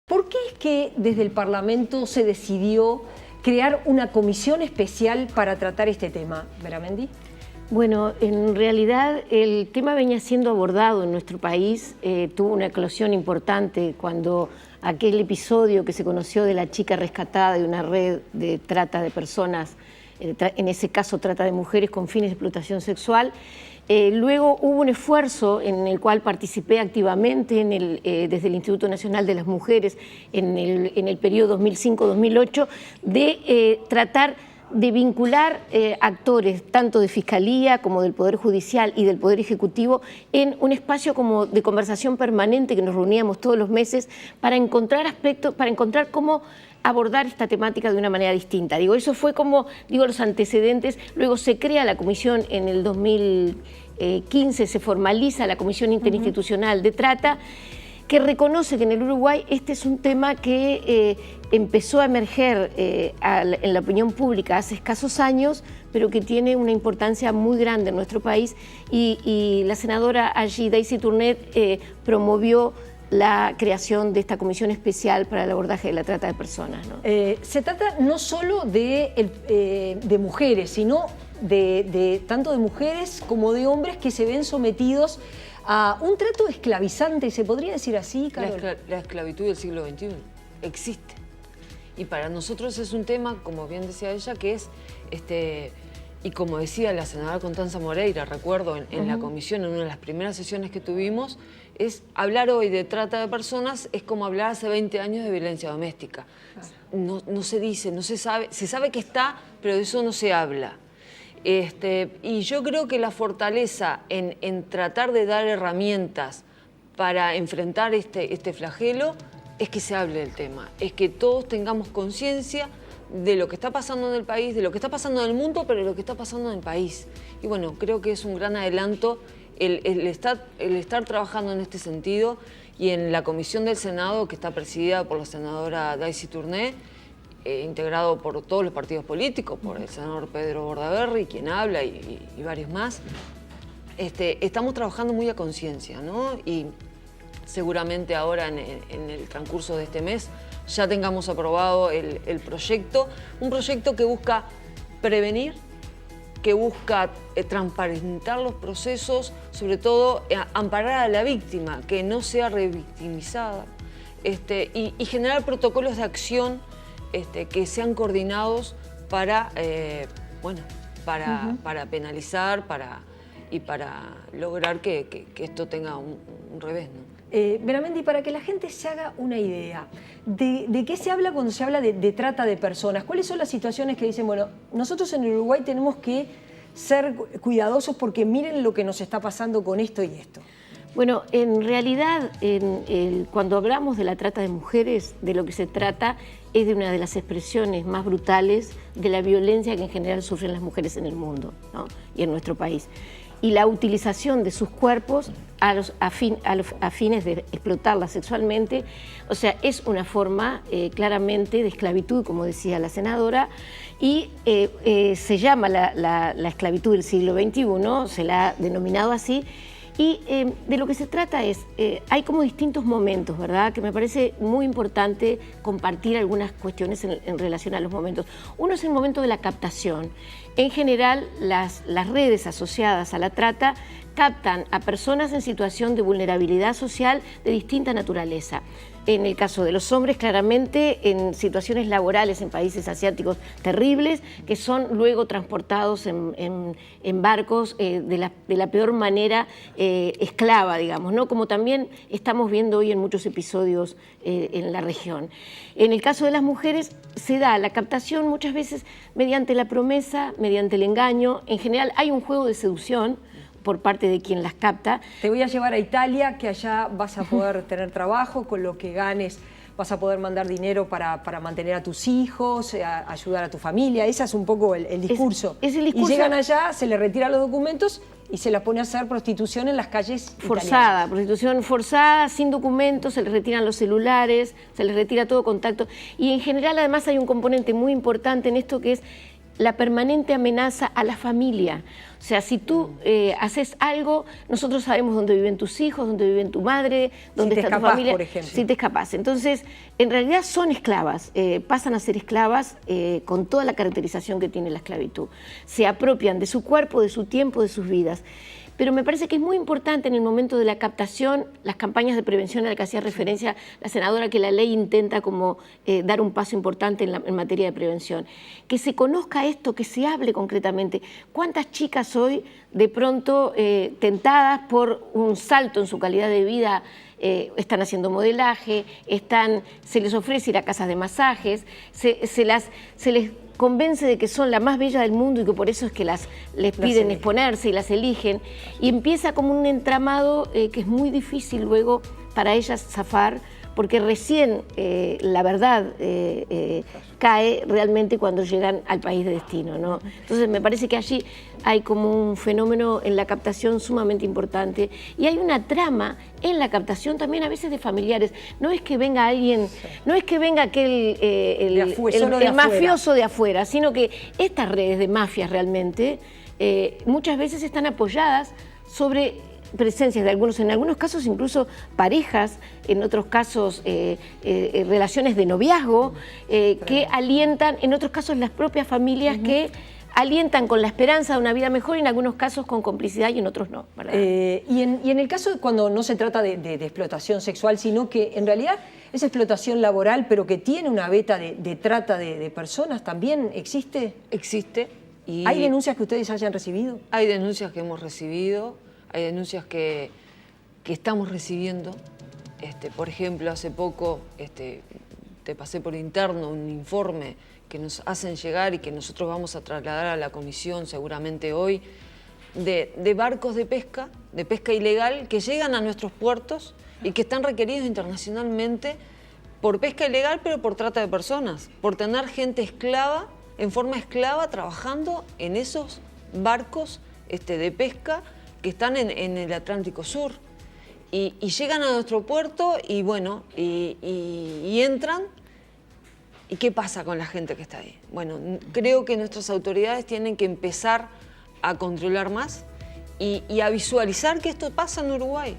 ¿Por qué es que desde el Parlamento se decidió crear una comisión especial para tratar este tema, Beramendi? Bueno, en realidad el tema venía siendo abordado en nuestro país, tuvo una eclosión importante cuando aquel episodio que se conoció de la chica rescatada de una red de trata de personas, en ese caso trata de mujeres con fines de explotación sexual. Luego hubo un esfuerzo en el cual participé activamente desde el Instituto Nacional de las Mujeres en el periodo 2005-2008 de tratar de vincular actores tanto de Fiscalía como del Poder Judicial y del Poder Ejecutivo en un espacio como de conversación permanente que nos reuníamos todos los meses para encontrar aspectos, para encontrar cómo abordar esta temática de una manera distinta. Eso fue como, los antecedentes. Luego se crea la comisión en el 2015, se formaliza la Comisión Interinstitucional de Trata, que reconoce que en el Uruguay este es un tema que empezó a emerger en la opinión pública hace escasos años, pero que tiene una importancia muy grande en nuestro país, y la senadora allí, Daisy Tournet, promovió la creación de esta comisión especial para el abordaje de la trata de personas, ¿no? Se trata no solo de mujeres, sino tanto de mujeres como de hombres que se ven sometidos a un trato esclavizante, ¿se podría decir así, Carol? La esclavitud del siglo XXI existe. Y para nosotros es un tema, como bien decía ella, que es, y como decía la senadora Constanza Moreira, recuerdo en la comisión, en una de las primeras sesiones que tuvimos, es hablar hoy de trata de personas es como hablar hace 20 años de violencia doméstica. No se dice, no se sabe que está, pero de eso no se habla. Y yo creo que la fortaleza en tratar de dar herramientas para enfrentar este flagelo es que se hable del tema, es que todos tengamos conciencia de lo que está pasando en el país, de lo que está pasando en el mundo, pero de lo que está pasando en el país. Y bueno, creo que es un gran adelanto el estar trabajando en este sentido, y en la comisión del Senado, que está presidida por la senadora Daisy Tournet, integrado por todos los partidos políticos, por el senador Pedro Bordaberry, quien habla, y varios más. Estamos trabajando muy a conciencia, ¿no? Y seguramente ahora en el transcurso de este mes ya tengamos aprobado el proyecto, un proyecto que busca prevenir, que busca transparentar los procesos, sobre todo amparar a la víctima, que no sea revictimizada, y generar protocolos de acción que sean coordinados para penalizar y para lograr que esto tenga un revés, ¿no? Beramendi, para que la gente se haga una idea, ¿de qué se habla cuando se habla de trata de personas? ¿Cuáles son las situaciones que dicen, bueno, nosotros en Uruguay tenemos que ser cuidadosos porque miren lo que nos está pasando con esto y esto? Bueno, en realidad, cuando hablamos de la trata de mujeres, de lo que se trata es de una de las expresiones más brutales de la violencia que en general sufren las mujeres en el mundo, ¿no? Y en nuestro país. Y la utilización de sus cuerpos a fines de explotarlas sexualmente, o sea, es una forma claramente de esclavitud, como decía la senadora, y se llama la esclavitud del siglo XXI, se la ha denominado así. Y de lo que se trata es, hay como distintos momentos, ¿verdad?, que me parece muy importante compartir algunas cuestiones en relación a los momentos. Uno es el momento de la captación. En general, las redes asociadas a la trata captan a personas en situación de vulnerabilidad social de distinta naturaleza. En el caso de los hombres, claramente en situaciones laborales en países asiáticos terribles, que son luego transportados en barcos de la peor manera esclava, digamos, ¿no? Como también estamos viendo hoy en muchos episodios en la región. En el caso de las mujeres se da la captación muchas veces mediante la promesa, mediante el engaño. En general hay un juego de seducción por parte de quien las capta. Te voy a llevar a Italia, que allá vas a poder tener trabajo, con lo que ganes vas a poder mandar dinero para mantener a tus hijos, ayudar a tu familia. Ese es un poco el discurso. Es el discurso. Y llegan allá, se les retiran los documentos y se las pone a hacer prostitución en las calles forzada, italianas. Prostitución forzada, sin documentos, se les retiran los celulares, se les retira todo contacto. Y en general además hay un componente muy importante en esto, que es la permanente amenaza a la familia. O sea, si tú haces algo, nosotros sabemos dónde viven tus hijos, dónde vive tu madre, dónde si está te tu escapás, familia. por ejemplo. Si te escapas. Entonces, en realidad son esclavas, pasan a ser esclavas con toda la caracterización que tiene la esclavitud. Se apropian de su cuerpo, de su tiempo, de sus vidas. Pero me parece que es muy importante en el momento de la captación, las campañas de prevención a las que hacía referencia la senadora, que la ley intenta como dar un paso importante en materia de prevención. Que se conozca esto, que se hable concretamente. ¿Cuántas chicas hoy de pronto tentadas por un salto en su calidad de vida están haciendo modelaje, se les ofrece ir a casas de masajes, se les convence de que son la más bella del mundo y que por eso es que les piden exponerse y las eligen, y empieza como un entramado que es muy difícil luego para ellas zafar, porque recién la verdad cae realmente cuando llegan al país de destino, ¿no? Entonces me parece que allí hay como un fenómeno en la captación sumamente importante, y hay una trama en la captación también a veces de familiares. No es que venga alguien, no es que venga aquel el mafioso de afuera, sino que estas redes de mafias realmente muchas veces están apoyadas sobre presencias de algunos, en algunos casos incluso parejas, en otros casos relaciones de noviazgo, que alientan, en otros casos las propias familias que alientan con la esperanza de una vida mejor, y en algunos casos con complicidad y en otros no, ¿verdad? Y en el caso de cuando no se trata de explotación sexual, sino que en realidad es explotación laboral, pero que tiene una veta de trata de personas, ¿también existe? Existe. Y ¿Hay denuncias que ustedes hayan recibido? hay denuncias que hemos recibido, hay denuncias que estamos recibiendo. Por ejemplo, hace poco te pasé por interno un informe que nos hacen llegar y que nosotros vamos a trasladar a la comisión seguramente hoy, de barcos de pesca ilegal que llegan a nuestros puertos y que están requeridos internacionalmente por pesca ilegal, pero por trata de personas, por tener gente esclava, en forma esclava, trabajando en esos barcos de pesca que están en el Atlántico Sur. Y llegan a nuestro puerto y bueno, y entran. ¿Y qué pasa con la gente que está ahí? Bueno, creo que nuestras autoridades tienen que empezar a controlar más y a visualizar que esto pasa en Uruguay.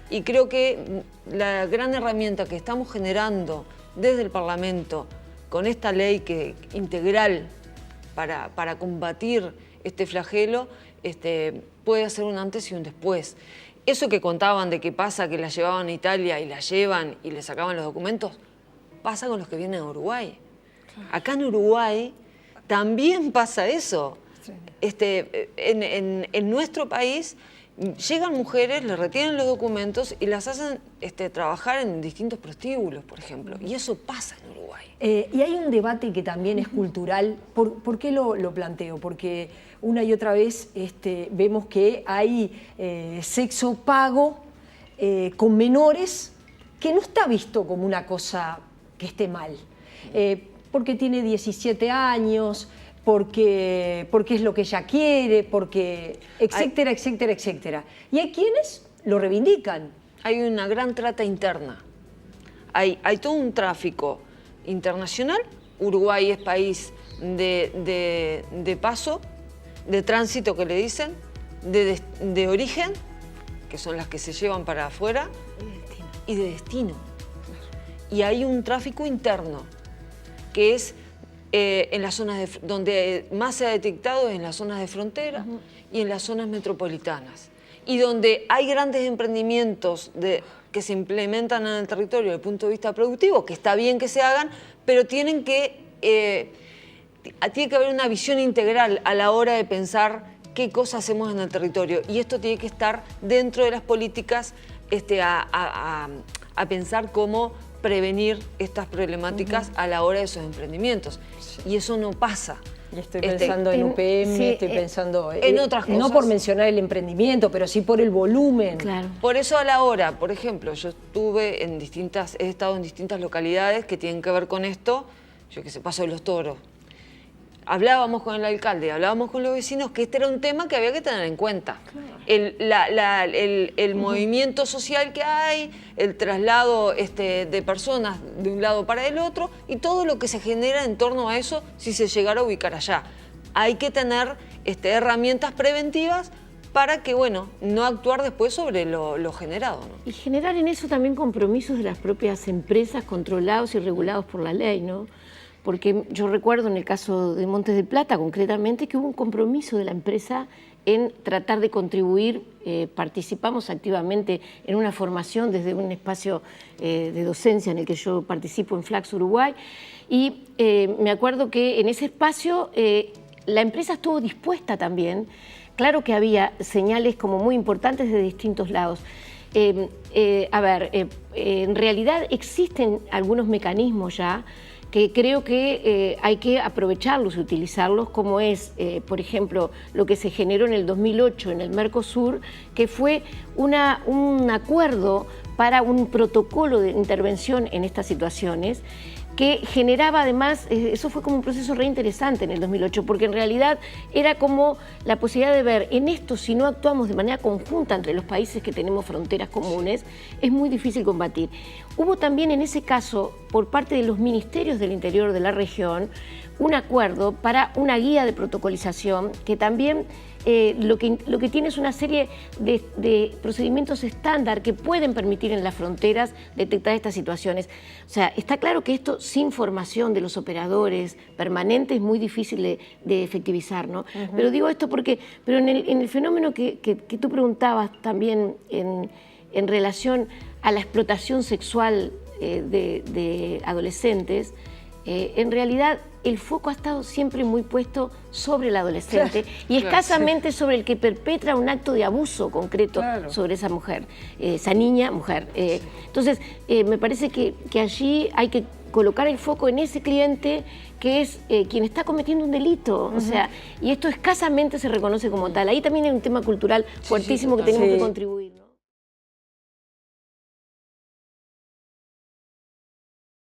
Y creo que la gran herramienta que estamos generando desde el Parlamento con esta ley integral para combatir este flagelo, puede hacer un antes y un después. Eso que contaban de que pasa, que la llevaban a Italia y la llevan y le sacaban los documentos, pasa con los que vienen a Uruguay. Acá en Uruguay también pasa eso. En nuestro país llegan mujeres, les retienen los documentos y las hacen trabajar en distintos prostíbulos, por ejemplo. Y eso pasa en Uruguay. Y hay un debate que también es cultural. ¿Por qué lo planteo? Porque una y otra vez vemos que hay sexo pago con menores que no está visto como una cosa que esté mal. Porque tiene 17 años, porque es lo que ella quiere, porque etcétera, etcétera, etcétera. Y hay quienes lo reivindican. Hay una gran trata interna. Hay todo un tráfico internacional. Uruguay es país de paso, de tránsito que le dicen, de origen, que son las que se llevan para afuera, y de destino. Y hay un tráfico interno, que es en las zonas donde más se ha detectado es en las zonas de frontera y en las zonas metropolitanas. Y donde hay grandes emprendimientos que se implementan en el territorio desde el punto de vista productivo, que está bien que se hagan, pero tiene que haber una visión integral a la hora de pensar qué cosas hacemos en el territorio. Y esto tiene que estar dentro de las políticas a pensar cómo prevenir estas problemáticas a la hora de esos emprendimientos. Y eso no pasa. Y estoy pensando en UPM, sí, estoy pensando en otras cosas. No por mencionar el emprendimiento, pero sí por el volumen. Claro. Por eso a la hora, por ejemplo, yo he estado en distintas localidades que tienen que ver con esto, yo que sé, Paso de los Toros. Hablábamos con el alcalde, hablábamos con los vecinos que este era un tema que había que tener en cuenta. Claro. El movimiento social que hay, el traslado de personas de un lado para el otro y todo lo que se genera en torno a eso si se llegara a ubicar allá. hay que tener herramientas preventivas para que, bueno, no actuar después sobre lo generado, ¿no? Y generar en eso también compromisos de las propias empresas controlados y regulados por la ley, ¿no? Porque yo recuerdo en el caso de Montes de Plata concretamente que hubo un compromiso de la empresa en tratar de contribuir, participamos activamente en una formación desde un espacio de docencia en el que yo participo en Flax Uruguay, y me acuerdo que en ese espacio la empresa estuvo dispuesta también. Claro que había señales como muy importantes de distintos lados. En realidad existen algunos mecanismos ya que creo que hay que aprovecharlos y utilizarlos, como es, por ejemplo, lo que se generó en el 2008 en el Mercosur, que fue un acuerdo para un protocolo de intervención en estas situaciones, que generaba además, eso fue como un proceso re interesante en el 2008, porque en realidad era como la posibilidad de ver en esto, si no actuamos de manera conjunta entre los países que tenemos fronteras comunes, es muy difícil combatir. Hubo también en ese caso, por parte de los ministerios del interior de la región, un acuerdo para una guía de protocolización que también lo que tiene es una serie de procedimientos estándar que pueden permitir en las fronteras detectar estas situaciones. O sea, está claro que esto sin formación de los operadores permanentes es muy difícil de efectivizar, ¿no? Pero digo esto porque en el fenómeno que tú preguntabas también en relación a la explotación sexual de adolescentes, en realidad el foco ha estado siempre muy puesto sobre el adolescente y escasamente sobre el que perpetra un acto de abuso concreto sobre esa mujer, esa niña, mujer. Entonces, me parece que allí hay que colocar el foco en ese cliente que es quien está cometiendo un delito, o sea, y esto escasamente se reconoce como tal. Ahí también hay un tema cultural fuertísimo que tenemos que contribuir.